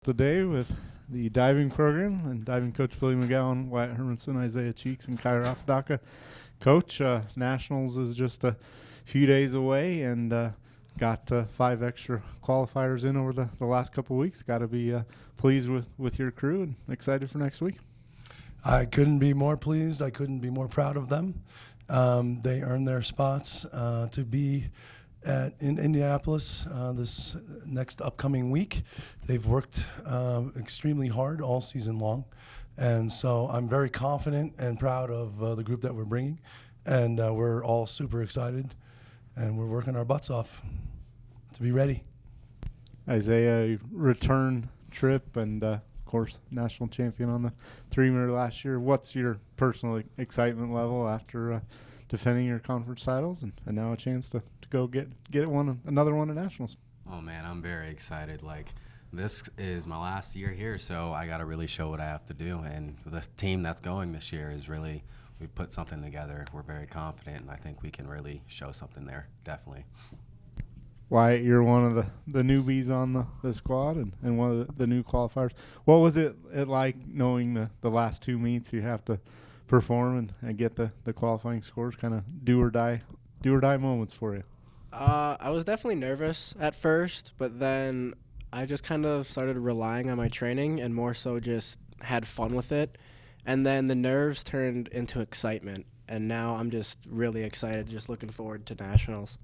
the day with the diving program and diving coach Billy McGowan, Wyatt, Hermanson, Isaiah Cheeks, and Kyra Apodaca. Coach, Nationals is just a few days away, and got 5 extra qualifiers in over the last couple of weeks. Got to be pleased with your crew and excited for next week. I couldn't be more pleased. I couldn't be more proud of them. They earned their spots to be in Indianapolis this next upcoming week. They've worked extremely hard all season long. And so I'm very confident and proud of the group that we're bringing. And we're all super excited. And we're working our butts off to be ready. Isaiah, return trip and, of course, national champion on the 3-meter last year. What's your personal excitement level after defending your conference titles and now a chance to go get another one at Nationals? Oh, man, I'm very excited. This is my last year here, so I got to really show what I have to do. And the team that's going this year is really – we've put something together. We're very confident, and I think we can really show something there, definitely. Wyatt, you're one of the newbies on the squad and one of the new qualifiers. What was it like knowing the last 2 meets you have to perform and get the qualifying scores, kind of do or die moments for you? I was definitely nervous at first, but then I just kind of started relying on my training and more so just had fun with it. And then the nerves turned into excitement, and now I'm just really excited, just looking forward to Nationals.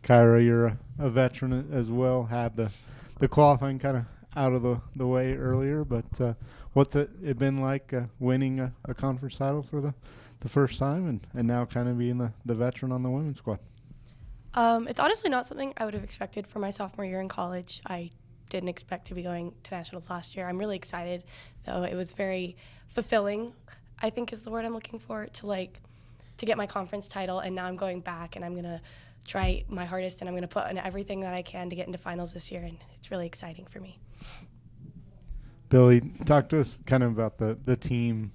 Kyra, you're a veteran as well, had the qualifying kind of out of the way earlier, but what's it been like winning a conference title for the first time and now kind of being the veteran on the women's squad? It's honestly not something I would have expected for my sophomore year in college. I didn't expect to be going to Nationals last year. I'm really excited, though. It was very fulfilling, I think is the word I'm looking for, to get my conference title, and now I'm going back, and I'm going to try my hardest, and I'm going to put in everything that I can to get into finals this year, and it's really exciting for me. Billy, talk to us kind of about the team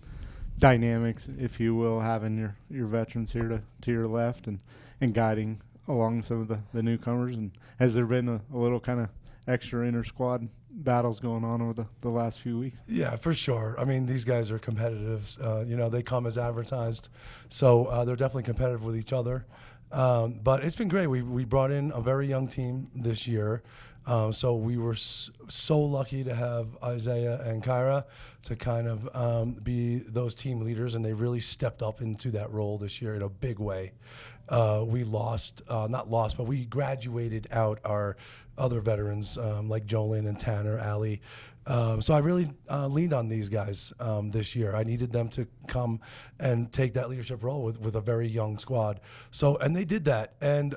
dynamics, if you will, having your veterans here to your left and guiding along some of the newcomers, and has there been a little kind of extra inter-squad battles going on over the last few weeks? Yeah, for sure. I mean, these guys are competitive. They come as advertised. So they're definitely competitive with each other. But it's been great. We brought in a very young team this year. So we were so lucky to have Isaiah and Kyra to kind of be those team leaders, and they really stepped up into that role this year in a big way. We but we graduated out our other veterans like Jolyn and Tanner, Allie. So I really leaned on these guys this year. I needed them to come and take that leadership role with a very young squad. And they did that. And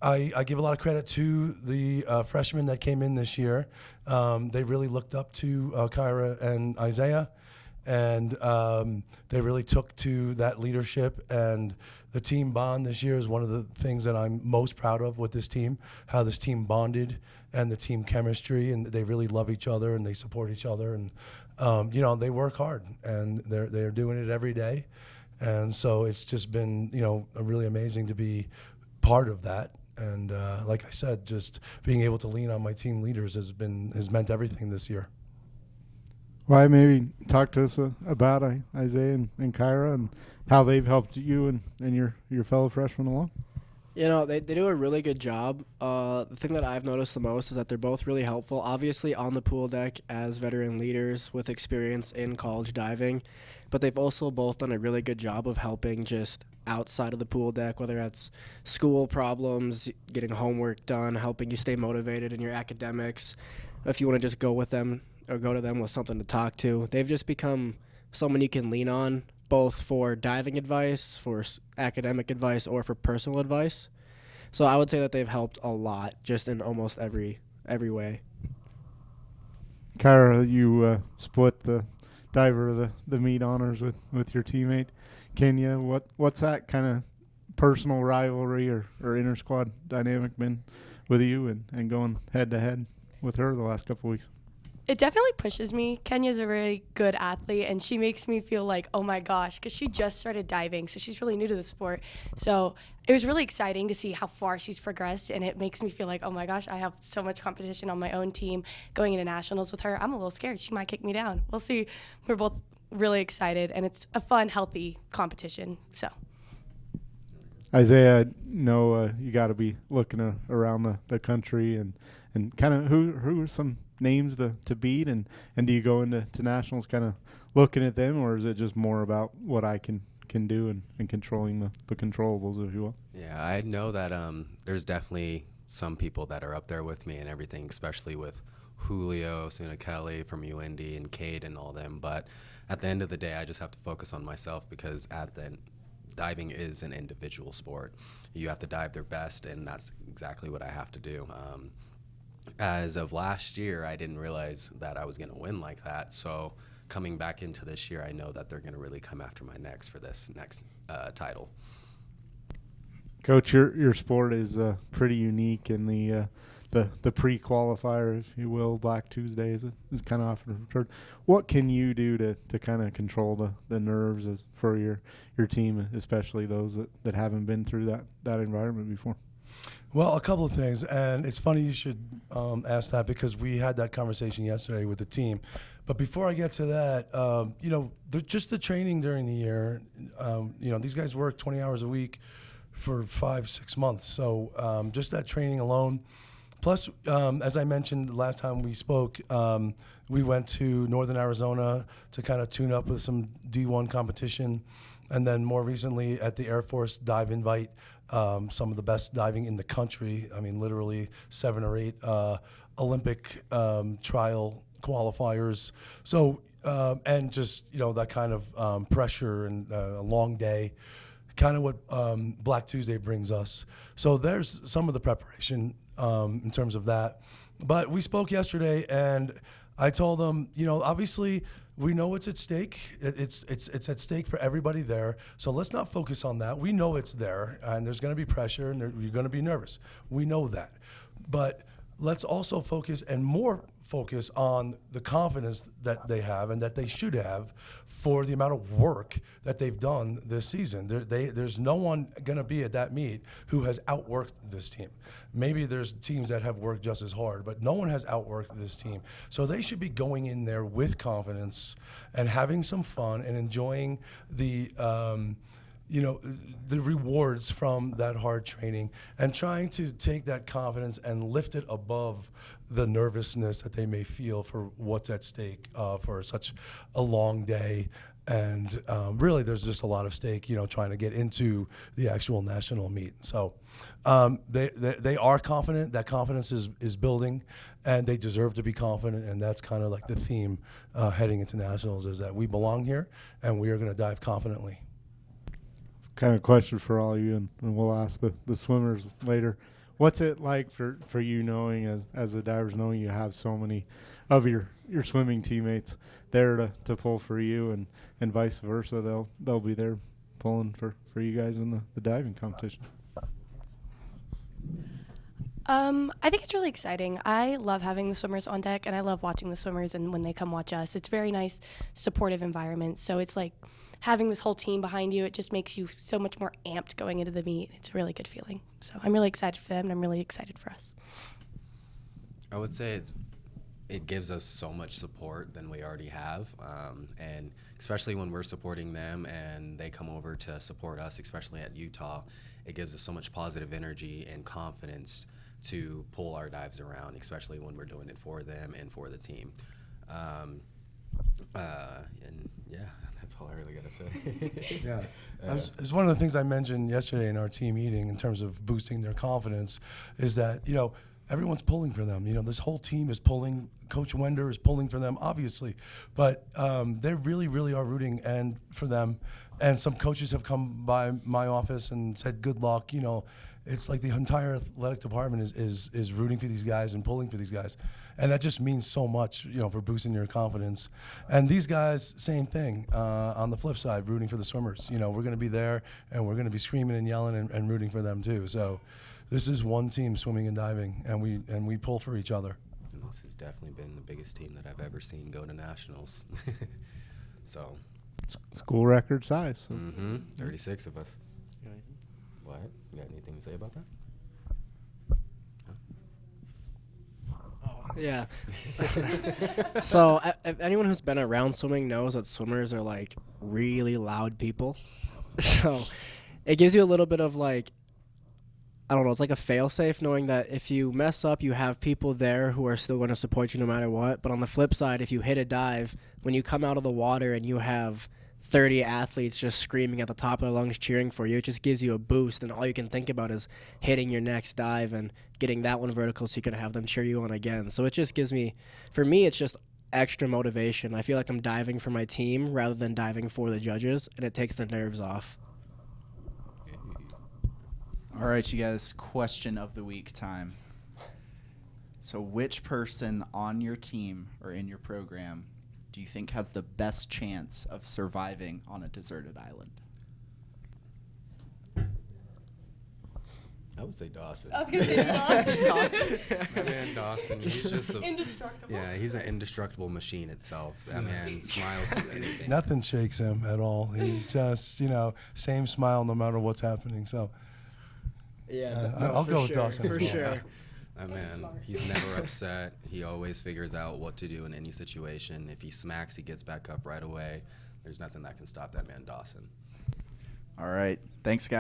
I give a lot of credit to the freshmen that came in this year. They really looked up to Kyra and Isaiah, and they really took to that leadership. And the team bond this year is one of the things that I'm most proud of with this team, how this team bonded and the team chemistry, and they really love each other and they support each other. And, they work hard, and they're doing it every day. And so it's just been, really amazing to be part of that. And like I said, just being able to lean on my team leaders has meant everything this year. Why maybe talk to us about Isaiah and Kyra and how they've helped you and your fellow freshmen along? They do a really good job. The thing that I've noticed the most is that they're both really helpful, obviously on the pool deck as veteran leaders with experience in college diving, but they've also both done a really good job of helping just outside of the pool deck, whether that's school problems, getting homework done, helping you stay motivated in your academics. If you want to just go with them or go to them with something to talk to, they've just become someone you can lean on, both for diving advice, for academic advice, or for personal advice. So I would say that they've helped a lot, just in almost every way. Kyra, you split the diver the meet honors with your teammate Kenya. What's that kind of personal rivalry or inter-squad dynamic been with you and going head to head with her the last couple of weeks? It definitely pushes me. Kenya's a really good athlete, and she makes me feel like, oh my gosh, because she just started diving, so she's really new to the sport. So it was really exciting to see how far she's progressed, and it makes me feel like, oh my gosh, I have so much competition on my own team going into nationals with her. I'm a little scared. She might kick me down. We'll see. We're both really excited, and it's a fun, healthy competition. So. Isaiah, you got to be looking around the country and kind of who are some names to beat, and do you go into nationals kind of looking at them, or is it just more about what I can do and controlling the controllables, if you will? Yeah, I know that there's definitely some people that are up there with me and everything, especially with Julio, Suna Kelly from UND, and Cade and all them. But at the end of the day, I just have to focus on myself, because diving is an individual sport. You have to dive their best, and that's exactly what I have to do. As of last year, I didn't realize that I was going to win like that. So coming back into this year, I know that they're going to really come after my necks for this next title. Coach, your sport is pretty unique in the pre-qualifier, if you will. Black Tuesday is kind of often referred. What can you do to kind of control the nerves for your team, especially those that haven't been through that environment before? Well, a couple of things, and it's funny you should ask that, because we had that conversation yesterday with the team. But before I get to that, just the training during the year, these guys work 20 hours a week for 5-6 months. So just that training alone. Plus, as I mentioned last time we spoke, we went to Northern Arizona to kind of tune up with some D1 competition. And then more recently at the Air Force Dive Invite, some of the best diving in the country. I mean, literally 7 or 8 Olympic trial qualifiers. So, and just, that kind of pressure and a long day, kind of what Black Tuesday brings us. So there's some of the preparation in terms of that. But we spoke yesterday, and I told them, obviously we know it's at stake. It's at stake for everybody there. So let's not focus on that. We know it's there, and there's going to be pressure, and you're going to be nervous. We know that. But let's also focus on the confidence that they have and that they should have for the amount of work that they've done this season. There's no one going to be at that meet who has outworked this team. Maybe there's teams that have worked just as hard, but no one has outworked this team. So they should be going in there with confidence and having some fun and enjoying the rewards from that hard training, and trying to take that confidence and lift it above the nervousness that they may feel for what's at stake for such a long day. And really, there's just a lot of stake, trying to get into the actual national meet. So they are confident. That confidence is building, and they deserve to be confident. And that's kind of like the theme heading into nationals, is that we belong here, and we are going to dive confidently. Kind of question for all of you, and we'll ask the swimmers later. What's it like for you, knowing as the divers, knowing you have so many of your swimming teammates there to pull for you, and vice versa? They'll be there pulling for you guys in the diving competition. I think it's really exciting. I love having the swimmers on deck, and I love watching the swimmers, and when they come watch us, it's a very nice, supportive environment. So it's like having this whole team behind you, it just makes you so much more amped going into the meet. It's a really good feeling. So I'm really excited for them, and I'm really excited for us. I would say it gives us so much support than we already have, and especially when we're supporting them and they come over to support us, especially at Utah, it gives us so much positive energy and confidence to pull our dives around, especially when we're doing it for them and for the team. And yeah, that's all I really got to say. Yeah, it's one of the things I mentioned yesterday in our team meeting in terms of boosting their confidence, is that, everyone's pulling for them. This whole team is pulling. Coach Wender is pulling for them, obviously, but they really, really are rooting for them. And some coaches have come by my office and said, "Good luck." It's like the entire athletic department is rooting for these guys and pulling for these guys, and that just means so much, for boosting your confidence. And these guys, same thing. On the flip side, rooting for the swimmers. We're going to be there, and we're going to be screaming and yelling and rooting for them too. So this is one team, swimming and diving, and we pull for each other. And This has definitely been the biggest team that I've ever seen go to nationals. So. School record size. So. 36 of us. What? You got anything to say about that? Yeah. So anyone who's been around swimming knows that swimmers are like really loud people. So it gives you a little bit of like, I don't know, it's like a fail-safe knowing that if you mess up, you have people there who are still going to support you no matter what. But on the flip side, if you hit a dive, when you come out of the water and you have 30 athletes just screaming at the top of their lungs cheering for you, it just gives you a boost, and all you can think about is hitting your next dive and getting that one vertical so you can have them cheer you on again. So it just gives me, for me, it's just extra motivation. I feel like I'm diving for my team rather than diving for the judges, and it takes the nerves off. All right, you guys, question of the week time. So which person on your team or in your program do you think has the best chance of surviving on a deserted island? I would say Dawson. I was going to say Dawson. My man Dawson, he's just indestructible. Yeah, he's an indestructible machine itself. That man smiles through anything. Nothing shakes him at all. He's just, same smile no matter what's happening. So, Yeah, I'll go with Dawson. For sure. That man, he's never upset. He always figures out what to do in any situation. If he smacks, he gets back up right away. There's nothing that can stop that man Dawson. All right. Thanks, guys.